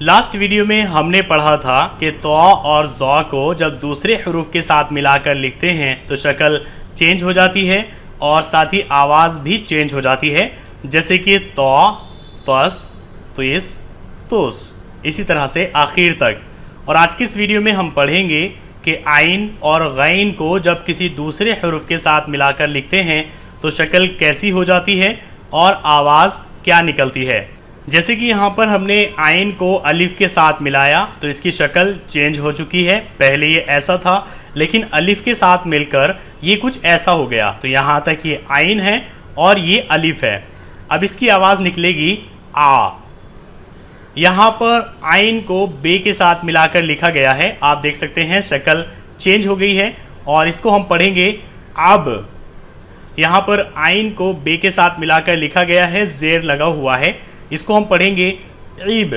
Last video में हमने पढ़ा था कि तो और ज़ौ को जब दूसरे हरूफ के साथ मिलाकर लिखते हैं तो शक्ल चेंज हो जाती है और साथ ही आवाज़ भी चेंज हो जाती है, जैसे कि तो, तस, तुस, तुस, इसी तरह से आखिर तक। और आज की इस वीडियो में हम पढ़ेंगे कि आइन और गैन को जब किसी दूसरे हरूफ के साथ मिलाकर लिखते हैं तो शक्ल कैसी हो जाती है और आवाज़ क्या निकलती है। जैसे कि यहाँ पर हमने आइन को अलिफ के साथ मिलाया तो इसकी शक्ल चेंज हो चुकी है। पहले ये ऐसा था लेकिन अलिफ के साथ मिलकर ये कुछ ऐसा हो गया। तो यहाँ तक ये आइन है और ये अलिफ है। अब इसकी आवाज़ निकलेगी आ। यहाँ पर आइन को बे के साथ मिलाकर लिखा गया है, आप देख सकते हैं शक्ल चेंज हो गई है और इसको हम पढ़ेंगे अब। यहाँ पर आइन को बे के साथ मिलाकर लिखा गया है, जेर लगा हुआ है, इसको हम पढ़ेंगे ईब।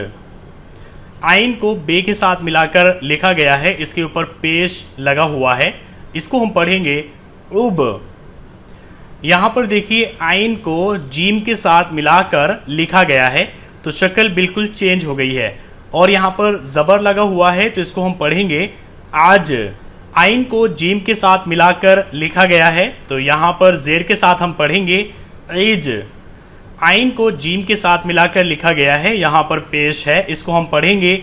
आइन को बे के साथ मिलाकर लिखा गया है, इसके ऊपर पेश लगा हुआ है, इसको हम पढ़ेंगे उब। यहाँ पर देखिए आइन को जीम के साथ मिलाकर लिखा गया है तो शक्ल बिल्कुल चेंज हो गई है और यहाँ पर ज़बर लगा हुआ है तो इसको हम पढ़ेंगे आज। आइन को जीम के साथ मिलाकर लिखा गया है तो यहाँ पर जेर के साथ हम पढ़ेंगे ईज। आइन को जीम के साथ मिलाकर लिखा गया है, यहाँ पर पेश है, इसको हम पढ़ेंगे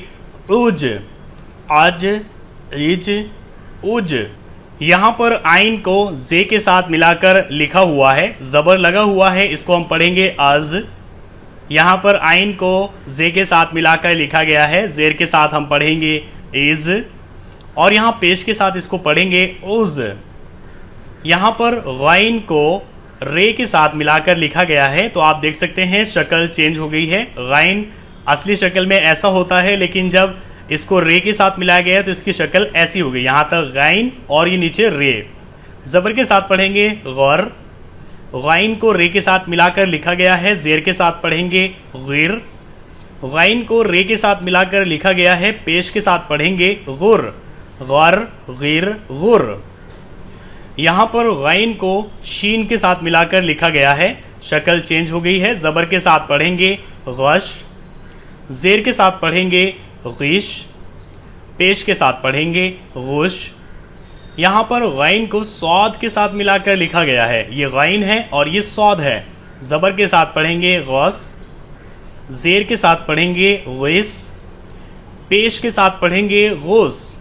उज। आज, ईज, उज। यहाँ पर आइन को जे के साथ मिलाकर लिखा हुआ है, ज़बर लगा हुआ है, इसको हम पढ़ेंगे आज। यहाँ पर आइन को जे के साथ मिलाकर लिखा गया है, जेर के साथ हम पढ़ेंगे इज और यहाँ पेश के साथ इसको पढ़ेंगे उज। यहाँ पर गैन को रे के साथ मिलाकर लिखा गया है तो आप देख सकते हैं शक्ल चेंज हो गई है। गैन असली शक्ल में ऐसा होता है लेकिन जब इसको रे के साथ मिलाया गया तो इसकी शक्ल ऐसी हो गई। यहाँ तक गैन और ये नीचे रे। ज़बर के साथ पढ़ेंगे गौर। गैन को रे के साथ मिलाकर लिखा गया है, जेर के साथ पढ़ेंगे गिर। गैन को रे के साथ मिलाकर लिखा गया है, पेश के साथ पढ़ेंगे गुर। गौर, गिर, गुर। यहाँ पर गैन को शीन के साथ मिलाकर लिखा गया है, शक्ल चेंज हो गई है। ज़बर के साथ पढ़ेंगे गश। जेर के साथ पढ़ेंगे गिश। पेश के साथ पढ़ेंगे गुश। यहाँ पर गैन को सौद के साथ मिलाकर लिखा गया है, ये गैन है और ये सौद है। ज़बर के साथ पढ़ेंगे गौस। जेर के साथ पढ़ेंगे गैस। पेश के साथ पढ़ेंगे गौस।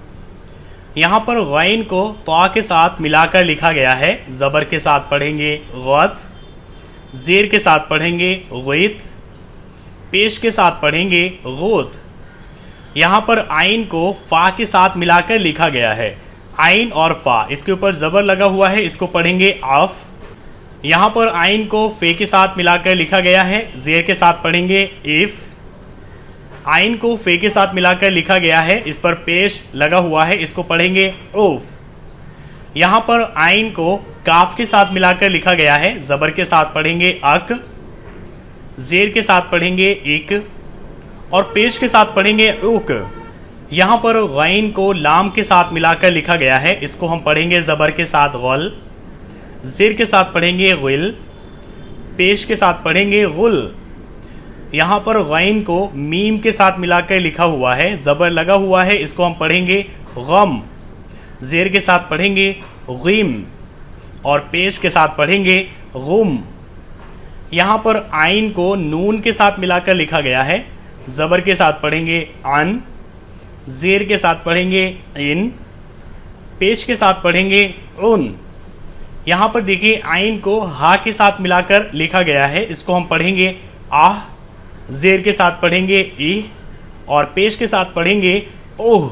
यहाँ पर गैन को तौ के साथ मिलाकर लिखा गया है, ज़बर के साथ पढ़ेंगे गौत। जेर के साथ पढ़ेंगे गैत। पेश के साथ पढ़ेंगे गौत। यहाँ पर आइन को फ़ा के साथ मिलाकर लिखा गया है, आइन और फ़ा, इसके ऊपर ज़बर लगा हुआ है, इसको पढ़ेंगे आफ। यहाँ पर आइन को फ़े के साथ मिलाकर लिखा गया है, जेर के साथ पढ़ेंगे इफ़। आइन को फ़े के साथ मिलाकर लिखा गया है, इस पर पेश लगा हुआ है, इसको पढ़ेंगे उफ़। यहाँ पर आइन को काफ के साथ मिलाकर लिखा गया है, ज़बर के साथ पढ़ेंगे अक। जेर के साथ पढ़ेंगे इक और पेश के साथ पढ़ेंगे उक। यहाँ पर गैन को लाम के साथ मिलाकर लिखा गया है, इसको हम पढ़ेंगे ज़बर के साथ गल। जेर के साथ पढ़ेंगे गुल। पेश के साथ पढ़ेंगे गुल। यहाँ पर गैन को मीम के साथ मिलाकर लिखा हुआ है, ज़बर लगा हुआ है, इसको हम पढ़ेंगे गम। जेर के साथ पढ़ेंगे गिम और पेश के साथ पढ़ेंगे गुम। यहाँ पर आइन को नून के साथ मिलाकर लिखा गया है, ज़बर के साथ पढ़ेंगे अन। जेर के साथ पढ़ेंगे इन। पेश के साथ पढ़ेंगे उन। यहाँ पर देखिए आइन को हा के साथ मिलाकर लिखा गया है, इसको हम पढ़ेंगे आह। जेर के साथ पढ़ेंगे इह और पेश के साथ पढ़ेंगे ओह।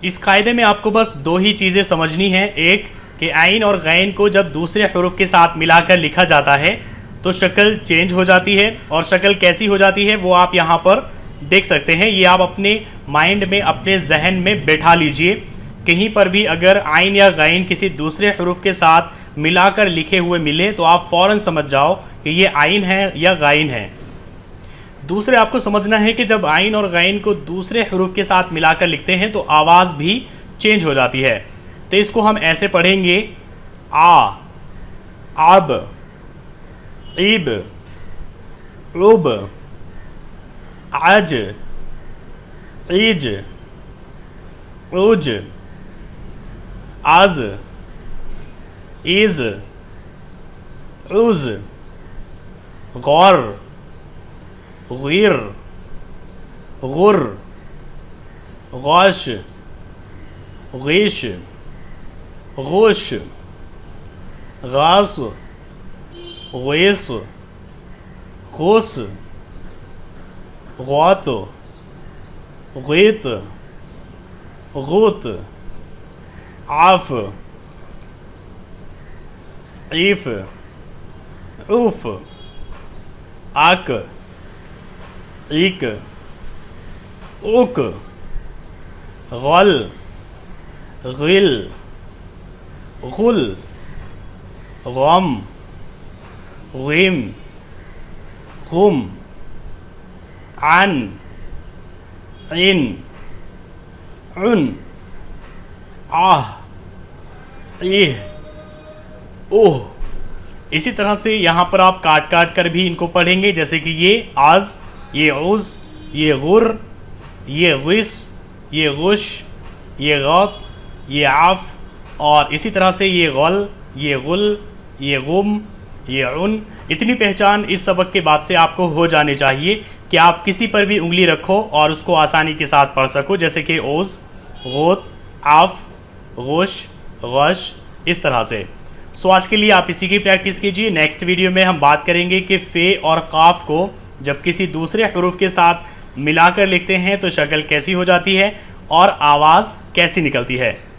इस कायदे में आपको बस दो ही चीज़ें समझनी हैं, एक कि आइन और गैन को जब दूसरे हरूफ के साथ मिलाकर लिखा जाता है तो शक्ल चेंज हो जाती है और शक्ल कैसी हो जाती है वो आप यहाँ पर देख सकते हैं। ये आप अपने माइंड में, अपने जहन में बैठा लीजिए। कहीं पर भी अगर आइन या गैन किसी दूसरे हरूफ के साथ मिलाकर लिखे हुए मिले तो आप फ़ौरन समझ जाओ कि ये आइन है या गैन है। दूसरे आपको समझना है कि जब आइन और गैन को दूसरे हरूफ के साथ मिलाकर लिखते हैं तो आवाज़ भी चेंज हो जाती है। तो इसको हम ऐसे पढ़ेंगे आ, अब, इब, उब, आज, ईज, उज, आज, इज, उज, गौर, गैर, गुर, गौश, गैश, गोश, गास, गैस, गोस, गौत, गैत, गोत, आफ, ईफ, ऊफ, आक, ईक, उक, गल, गिल, गुल, गम, गिम, गुम, आन, इन, उन, आह, इह, ओह। इसी तरह से यहाँ पर आप काट काट कर भी इनको पढ़ेंगे, जैसे कि ये आज, ये उज, ये गुर, ये गुस, ये गुश, ये गौत, ये आफ, और इसी तरह से ये गल, ये गुल, ये गुम, ये उन। इतनी पहचान इस सबक के बाद से आपको हो जानी चाहिए कि आप किसी पर भी उंगली रखो और उसको आसानी के साथ पढ़ सको, जैसे कि ओज, गोत, आफ, गोश, गश, इस तरह से। सो आज के लिए आप इसी की प्रैक्टिस कीजिए। नेक्स्ट वीडियो में हम बात करेंगे कि फ़े और काफ को जब किसी दूसरे हरूफ के साथ मिलाकर लिखते हैं तो शक्ल कैसी हो जाती है और आवाज़ कैसी निकलती है।